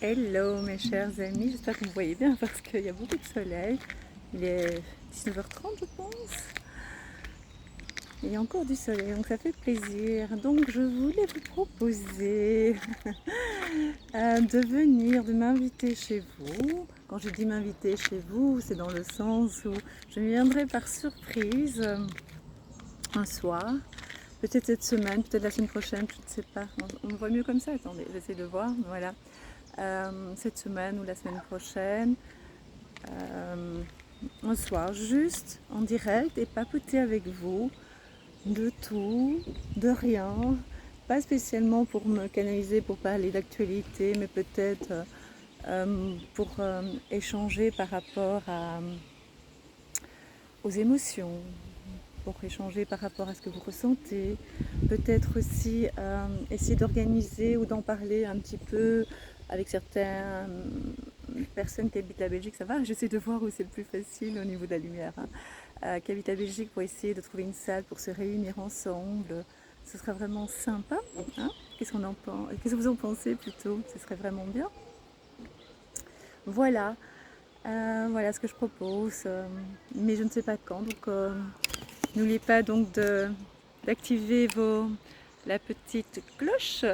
Hello mes chers amis, j'espère que vous me voyez bien parce qu'il y a beaucoup de soleil. Il est 19h30 je pense. Il y a encore du soleil donc ça fait plaisir. Donc je voulais vous proposer de m'inviter chez vous. Quand je dis m'inviter chez vous, c'est dans le sens où je viendrai par surprise un soir. Peut-être cette semaine, peut-être la semaine prochaine, je ne sais pas. On me voit mieux comme ça, attendez, j'essaie de voir. Voilà. Cette semaine ou la semaine prochaine, un soir, juste en direct et papoter avec vous de tout, de rien, pas spécialement pour me canaliser, pour parler d'actualité, mais peut-être pour échanger par rapport aux émotions, pour échanger par rapport à ce que vous ressentez, peut-être aussi essayer d'organiser ou d'en parler un petit peu avec certaines personnes qui habitent la Belgique, ça va, j'essaie de voir où c'est le plus facile au niveau de la lumière, hein, qui habitent la Belgique pour essayer de trouver une salle pour se réunir ensemble. Ce sera vraiment sympa, hein. Qu'est-ce que vous en pensez plutôt? Ce serait vraiment bien. Voilà, voilà ce que je propose, mais je ne sais pas quand, donc n'oubliez pas donc d'activer la petite cloche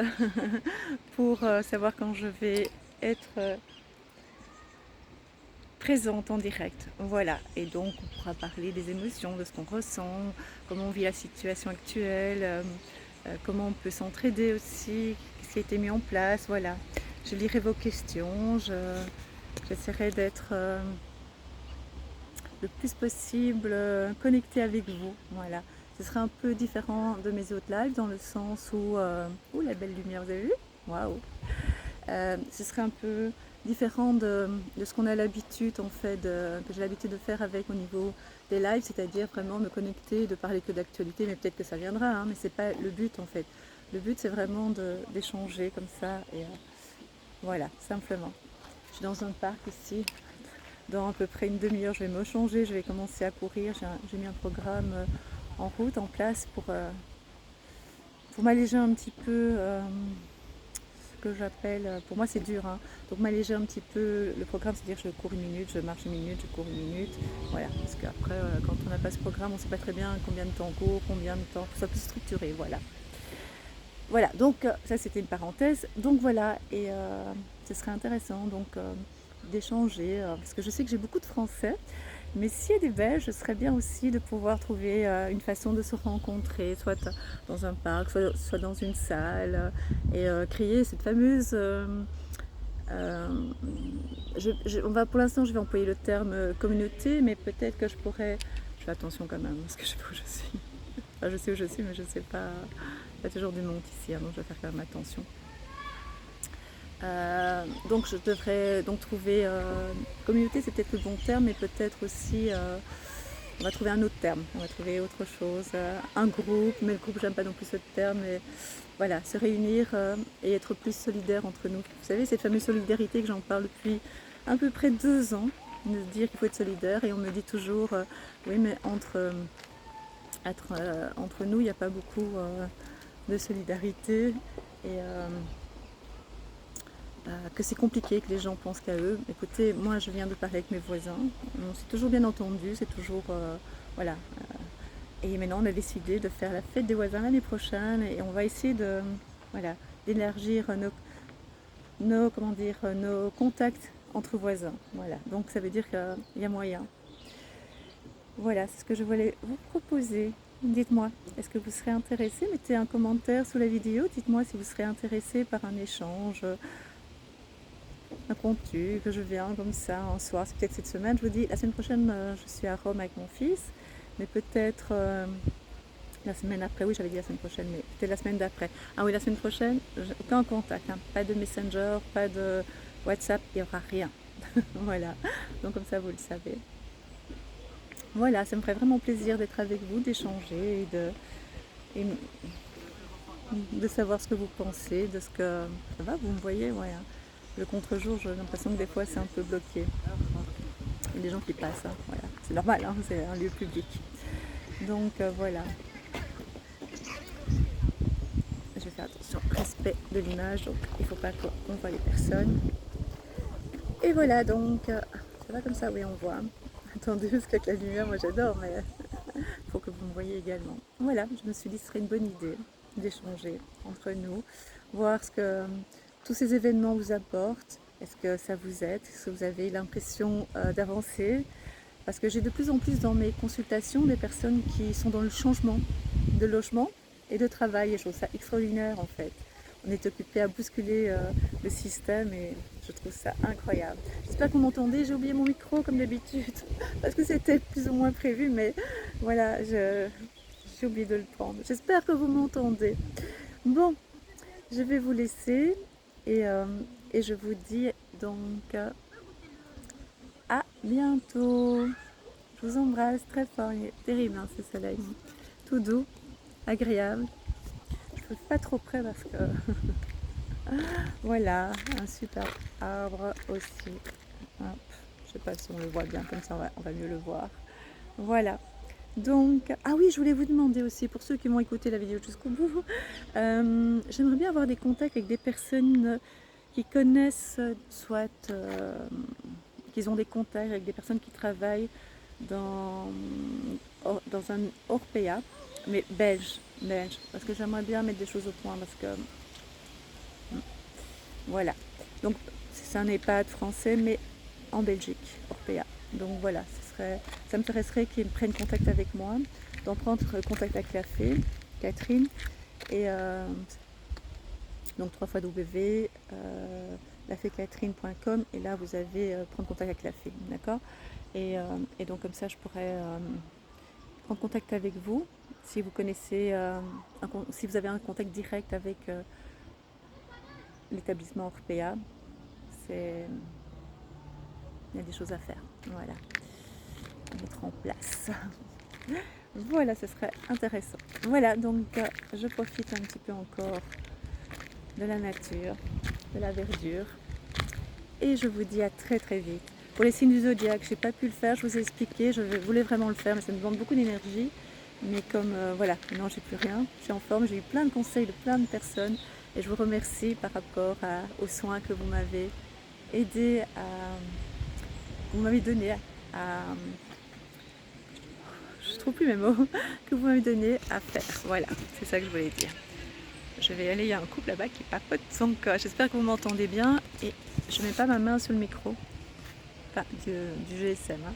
pour savoir quand je vais être présente en direct. Voilà, et donc on pourra parler des émotions, de ce qu'on ressent, comment on vit la situation actuelle, comment on peut s'entraider aussi, qu'est-ce qui a été mis en place. Voilà, je lirai vos questions, j'essaierai d'être le plus possible connecté avec vous. Voilà. Ce sera un peu différent de mes autres lives dans le sens où... la belle lumière, vous avez vu? Waouh! Ce serait un peu différent de ce qu'on a l'habitude en fait, que j'ai l'habitude de faire avec au niveau des lives, c'est-à-dire vraiment me connecter, de parler que d'actualité, mais peut-être que ça viendra, hein, mais c'est pas le but en fait. Le but c'est vraiment d'échanger comme ça et voilà, simplement. Je suis dans un parc ici, dans à peu près une demi-heure, je vais me changer, je vais commencer à courir. J'ai mis un programme en route, en place pour m'alléger un petit peu ce que j'appelle, pour moi c'est dur, hein, donc m'alléger un petit peu le programme, c'est-à-dire je cours une minute, je marche une minute, je cours une minute, voilà, parce qu'après quand on n'a pas ce programme, on ne sait pas très bien combien de temps on court, combien de temps, que ce soit plus structuré, voilà. Voilà, donc ça c'était une parenthèse, donc voilà, et ce serait intéressant donc d'échanger, parce que je sais que j'ai beaucoup de Français, mais s'il y a des Belges, ce serait bien aussi de pouvoir trouver une façon de se rencontrer, soit dans un parc, soit dans une salle, et créer cette fameuse... pour l'instant, je vais employer le terme communauté, mais peut-être que je pourrais... Je fais attention quand même, parce que je sais pas où je suis. Enfin, je sais où je suis, mais je sais pas... Il y a toujours du monde ici, hein, donc je vais faire quand même attention. Donc je devrais donc trouver communauté, c'est peut-être le bon terme, mais peut-être aussi on va trouver un autre terme, on va trouver autre chose, un groupe, mais le groupe j'aime pas non plus ce terme, mais voilà, se réunir et être plus solidaire entre nous. Vous savez, cette fameuse solidarité que j'en parle depuis à peu près 2 ans, de dire qu'il faut être solidaire, et on me dit toujours oui mais entre nous il n'y a pas beaucoup de solidarité, et que c'est compliqué, que les gens pensent qu'à eux. Écoutez, moi je viens de parler avec mes voisins, on s'est toujours bien entendu, c'est toujours... voilà. Et maintenant on a décidé de faire la fête des voisins l'année prochaine, et on va essayer de... Voilà, d'élargir comment dire, nos contacts entre voisins. Voilà, donc ça veut dire qu'il y a moyen. Voilà, c'est ce que je voulais vous proposer. Dites-moi, est-ce que vous serez intéressé? Mettez un commentaire sous la vidéo, dites-moi si vous serez intéressé par un échange impromptu, que je viens comme ça un soir. C'est peut-être cette semaine, je vous dis, la semaine prochaine je suis à Rome avec mon fils, mais peut-être la semaine après, oui j'avais dit la semaine prochaine, mais peut-être la semaine d'après. Ah oui, la semaine prochaine, aucun contact, hein, pas de Messenger, pas de WhatsApp, il n'y aura rien. Voilà, donc comme ça vous le savez. Voilà, ça me ferait vraiment plaisir d'être avec vous, d'échanger et de savoir ce que vous pensez, de ce que... Ça va, vous me voyez, ouais, hein. Le contre-jour, j'ai l'impression que des fois c'est un peu bloqué. Il y a des gens qui passent, hein, voilà. C'est normal, hein, c'est un lieu public. Donc voilà. Je vais faire attention, respect de l'image, donc il ne faut pas qu'on voit les personnes. Et voilà, donc, ça va comme ça, oui, on voit. Attendez, parce qu'avec la lumière, moi j'adore, mais il faut que vous me voyez également. Voilà, je me suis dit que ce serait une bonne idée d'échanger entre nous, voir ce que tous ces événements vous apportent. Est-ce que ça vous aide? Est-ce que vous avez l'impression d'avancer? Parce que j'ai de plus en plus dans mes consultations des personnes qui sont dans le changement de logement et de travail. Et je trouve ça extraordinaire en fait. On est occupé à bousculer le système et je trouve ça incroyable. J'espère que vous m'entendez. J'ai oublié mon micro comme d'habitude parce que c'était plus ou moins prévu, mais voilà, j'ai oublié de le prendre. J'espère que vous m'entendez. Bon, je vais vous laisser et, euh, et je vous dis donc à bientôt. Je vous embrasse très fort. Il est terrible hein, ce soleil. Tout doux, agréable. Je ne suis pas trop près parce que voilà, un super arbre aussi. Hop. Je ne sais pas si on le voit bien, comme ça on va mieux le voir. Voilà. Donc, ah oui, je voulais vous demander aussi, pour ceux qui m'ont écouté la vidéo jusqu'au bout, j'aimerais bien avoir des contacts avec des personnes qui connaissent, soit qu'ils ont des contacts avec des personnes qui travaillent dans un Orpea, mais belge, parce que j'aimerais bien mettre des choses au point, parce que voilà. Donc c'est un EHPAD français, mais en Belgique, Orpea. Donc voilà, ça m'intéresserait qu'ils prennent contact avec moi, d'en prendre contact avec la fée, Catherine, et donc 3 fois W, lafécatherine.com, et là vous avez prendre contact avec la fée, d'accord, et donc comme ça je pourrais prendre contact avec vous si vous connaissez, si vous avez un contact direct avec l'établissement Orpea. Il y a des choses à faire, voilà, à mettre en place. Voilà, ce serait intéressant. Voilà, donc je profite un petit peu encore de la nature, de la verdure, et je vous dis à très très vite. Pour les signes du zodiaque, je n'ai pas pu le faire, je vous ai expliqué, je voulais vraiment le faire, mais ça me demande beaucoup d'énergie. Mais comme voilà, maintenant j'ai plus rien, je suis en forme, j'ai eu plein de conseils de plein de personnes, et je vous remercie par rapport aux soins que vous m'avez aidé vous m'avez donné je trouve plus mes mots, que vous m'avez donné à faire. Voilà, c'est ça que je voulais dire. Je vais aller, il y a un couple là-bas qui papote son cas. J'espère que vous m'entendez bien et je ne mets pas ma main sur le micro, enfin du GSM. Hein.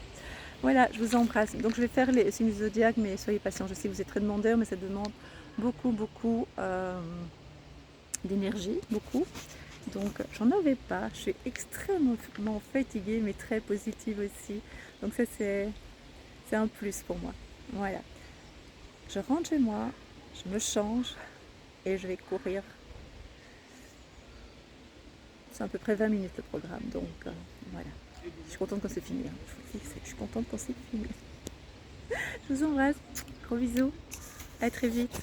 Voilà, je vous embrasse. Donc je vais faire les signes du zodiaque, mais soyez patients. Je sais que vous êtes très demandeurs, mais ça demande beaucoup d'énergie, beaucoup. Donc j'en avais pas. Je suis extrêmement fatiguée, mais très positive aussi. Donc ça c'est un plus pour moi. Voilà. Je rentre chez moi, je me change et je vais courir. C'est à peu près 20 minutes le programme, donc voilà. Je suis contente quand c'est fini. Hein. Je suis contente quand c'est fini. Je vous embrasse. Gros bisous. À très vite.